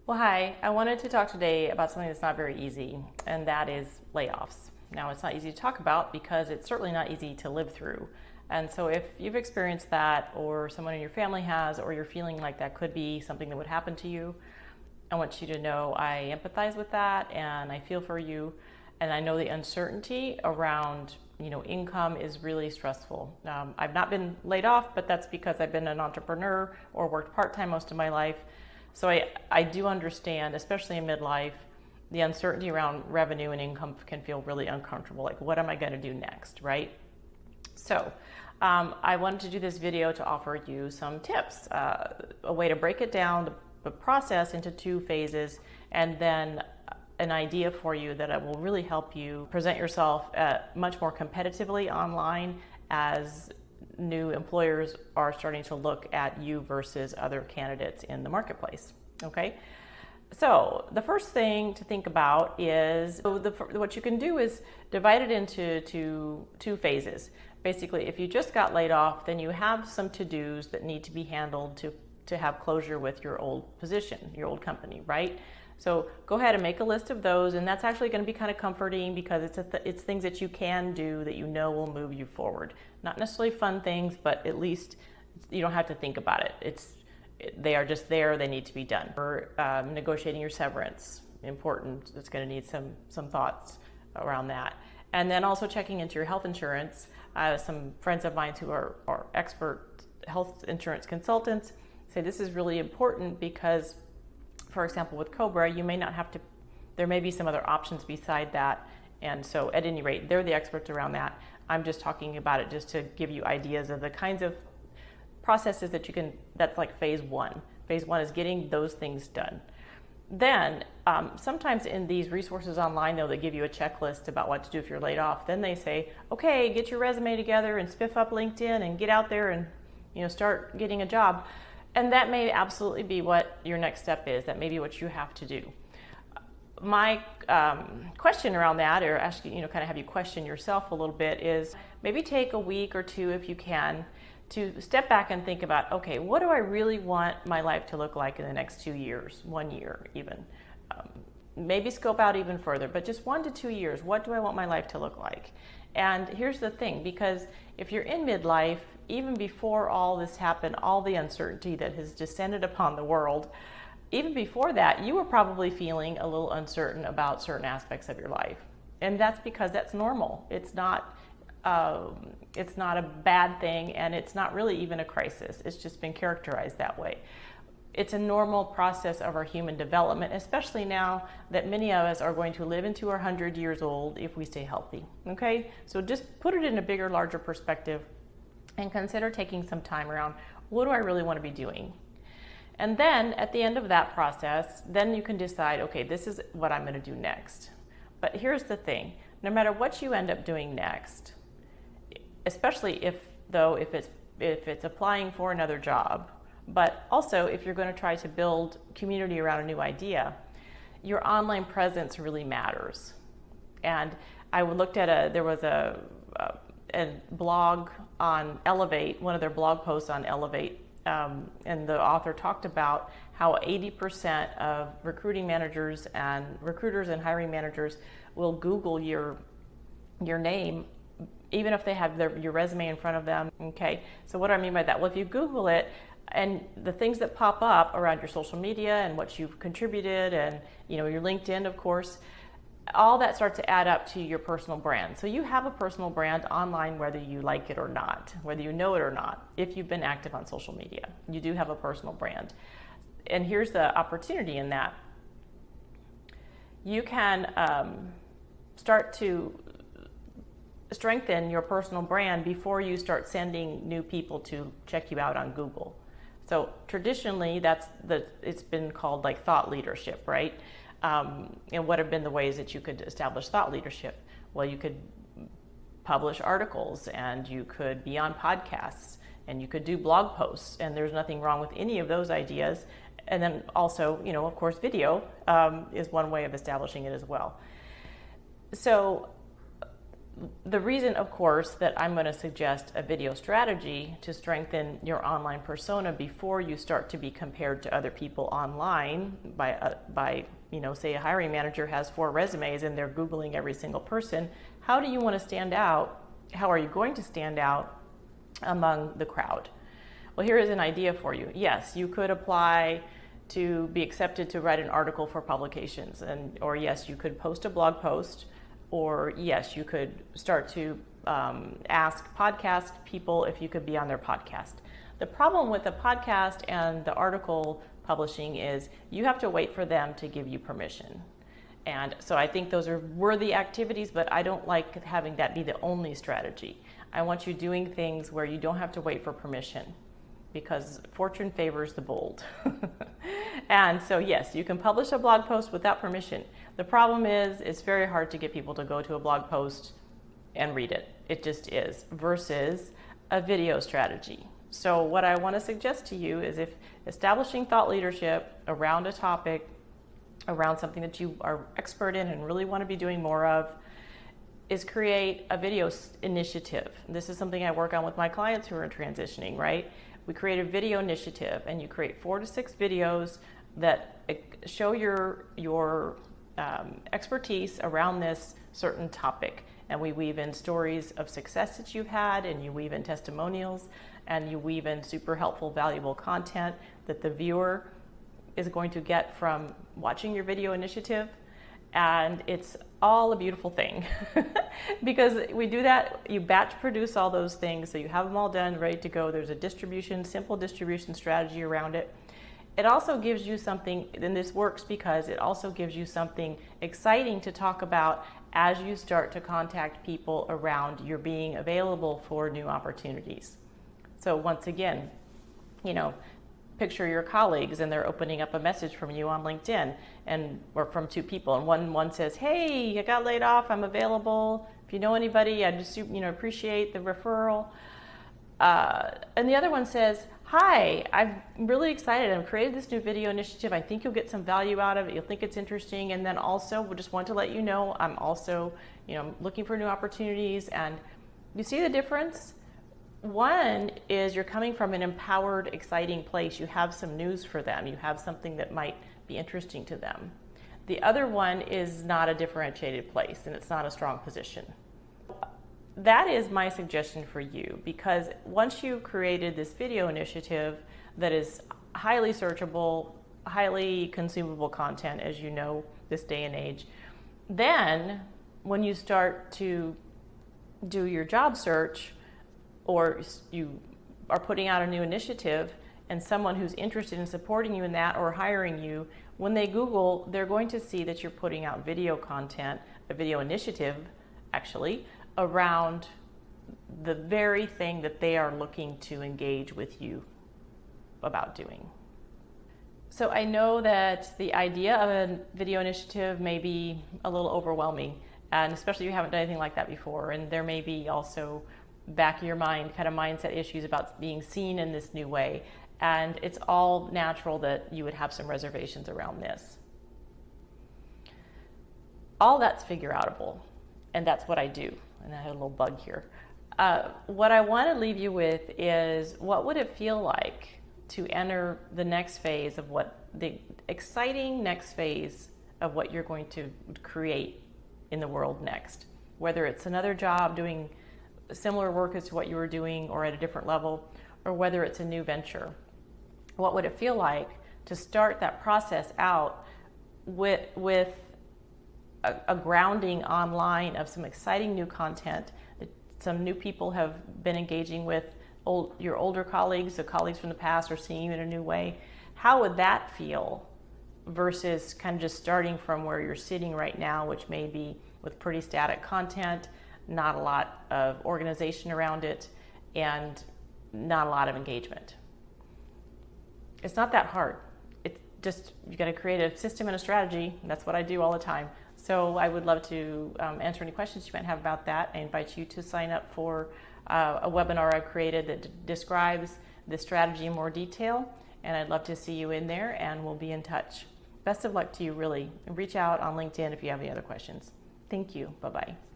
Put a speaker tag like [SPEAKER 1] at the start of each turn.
[SPEAKER 1] Well, hi. I wanted to talk today about something that's not very easy, and that is layoffs. Now, it's not easy to talk about because it's certainly not easy to live through. And so, if you've experienced that, or someone in your family has, or you're feeling like that could be something that would happen to you, I want you to know I empathize with that and I feel for you. And I know the uncertainty around income is really stressful. I've not been laid off, but that's because I've been an entrepreneur or worked part-time most of my life. So I do understand, especially in midlife, the uncertainty around revenue and income can feel really uncomfortable. Like, what am I going to do next, right? So I wanted to do this video to offer you some tips, a way to break it down, the process into two phases, and then an idea for you that will really help you present yourself much more competitively online as new employers are starting to look at you versus other candidates in the marketplace. Okay, so the first thing to think about is what you can do is divide it into two phases. Basically, if you just got laid off, then you have some to-dos that need to be handled to have closure with your old position, your old company, right? So go ahead and make a list of those, and that's actually going to be kind of comforting because it's things that you can do that you know will move you forward. Not necessarily fun things, but at least you don't have to think about it. They are just there. They need to be done. Or negotiating your severance, important. It's going to need some thoughts around that. And then also checking into your health insurance. Some friends of mine who are expert health insurance consultants say this is really important because, for example, with Cobra, you may not have to, there may be some other options beside that. And so at any rate, they're the experts around that. I'm just talking about it just to give you ideas of the kinds of processes that you can, that's like phase one. Phase one is getting those things done. Then sometimes in these resources online, though, they give you a checklist about what to do if you're laid off. Then they say, okay, get your resume together and spiff up LinkedIn and get out there and start getting a job. And that may absolutely be what your next step is. That may be what you have to do. My question around that, or asking, kind of have you question yourself a little bit, is maybe take a week or two, if you can, to step back and think about, okay, what do I really want my life to look like in the next 2 years, 1 year even? Maybe scope out even further, but just 1 to 2 years, what do I want my life to look like? And here's the thing, because if you're in midlife, even before all this happened, all the uncertainty that has descended upon the world, even before that, you were probably feeling a little uncertain about certain aspects of your life. And that's because that's normal. It's not a bad thing, and it's not really even a crisis. It's just been characterized that way. It's a normal process of our human development, especially now that many of us are going to live into our 100 years old if we stay healthy. Okay? So just put it in a bigger, larger perspective and consider taking some time around, what do I really want to be doing? And then at the end of that process, then you can decide, okay, this is what I'm going to do next. But here's the thing, no matter what you end up doing next, especially if it's applying for another job, but also if you're going to try to build community around a new idea, your online presence really matters. And I looked at there was a blog on Elevate, one of their blog posts on Elevate, and the author talked about how 80% of recruiting managers and recruiters and hiring managers will Google your name even if they have your resume in front of them. Okay, so what do I mean by that? Well, if you Google it, and the things that pop up around your social media and what you've contributed, and your LinkedIn, of course, all that starts to add up to your personal brand. So you have a personal brand online, whether you like it or not, whether you know it or not. If you've been active on social media, you do have a personal brand. And here's the opportunity in that. You can start to strengthen your personal brand before you start sending new people to check you out on Google. So traditionally, it's been called like thought leadership, right? And what have been the ways that you could establish thought leadership? Well, you could publish articles, and you could be on podcasts, and you could do blog posts, and there's nothing wrong with any of those ideas. And then also, of course, video is one way of establishing it as well. So The reason, of course, that I'm going to suggest a video strategy to strengthen your online persona before you start to be compared to other people online by say a hiring manager has 4 resumes and they're Googling every single person. How do you want to stand out? How are you going to stand out among the crowd? Well, here is an idea for you. Yes, you could apply to be accepted to write an article for publications, or yes, you could post a blog post, or yes, you could start to ask podcast people if you could be on their podcast. The problem with the podcast and the article publishing is you have to wait for them to give you permission. And so I think those are worthy activities, but I don't like having that be the only strategy. I want you doing things where you don't have to wait for permission, because fortune favors the bold. And so yes, you can publish a blog post without permission. The problem is it's very hard to get people to go to a blog post and read it. It just is, versus a video strategy. So what I want to suggest to you is, if establishing thought leadership around a topic, around something that you are expert in and really want to be doing more of, is create a video initiative. This is something I work on with my clients who are transitioning, right? We create a video initiative, and you create 4 to 6 videos that show your expertise around this certain topic. And we weave in stories of success that you've had, and you weave in testimonials, and you weave in super helpful, valuable content that the viewer is going to get from watching your video initiative. And it's all a beautiful thing because we do that. You batch produce all those things, so you have them all done, ready to go. There's a simple distribution strategy around it. It also gives you something, and this works because it also gives you something exciting to talk about as you start to contact people around your being available for new opportunities. So once again, picture your colleagues and they're opening up a message from you on LinkedIn, or from 2 people, and one says, "Hey, I got laid off, I'm available. If you know anybody, I just appreciate the referral." And the other one says, "Hi, I'm really excited. I've created this new video initiative. I think you'll get some value out of it. You'll think it's interesting. And then also, we just want to let you know, I'm also, looking for new opportunities." And you see the difference? One is you're coming from an empowered, exciting place. You have some news for them. You have something that might be interesting to them. The other one is not a differentiated place, and it's not a strong position. That is my suggestion for you, because once you've created this video initiative that is highly searchable, highly consumable content, as you know, this day and age, then when you start to do your job search, or you are putting out a new initiative, and someone who's interested in supporting you in that or hiring you, when they Google, they're going to see that you're putting out video content, a video initiative actually, around the very thing that they are looking to engage with you about doing. So I know that the idea of a video initiative may be a little overwhelming, and especially if you haven't done anything like that before, and there may be also back of your mind kind of mindset issues about being seen in this new way, and it's all natural that you would have some reservations around this. All that's figure outable, and that's what I do. And I had a little bug here. What I want to leave you with is, what would it feel like to enter the next phase of the exciting next phase of what you're going to create in the world next? Whether it's another job doing similar work as to what you were doing or at a different level, or whether it's a new venture. What would it feel like to start that process out with a grounding online of some exciting new content that some new people have been engaging with, your older colleagues, the colleagues from the past are seeing you in a new way? How would that feel versus kind of just starting from where you're sitting right now, which may be with pretty static content, not a lot of organization around it, and not a lot of engagement? It's not that hard. It's just, you got to create a system and a strategy. That's what I do all the time. So I would love to answer any questions you might have about that. I invite you to sign up for a webinar I've created that describes the strategy in more detail, and I'd love to see you in there, and we'll be in touch. Best of luck to you, really. Reach out on LinkedIn if you have any other questions. Thank you. Bye-bye.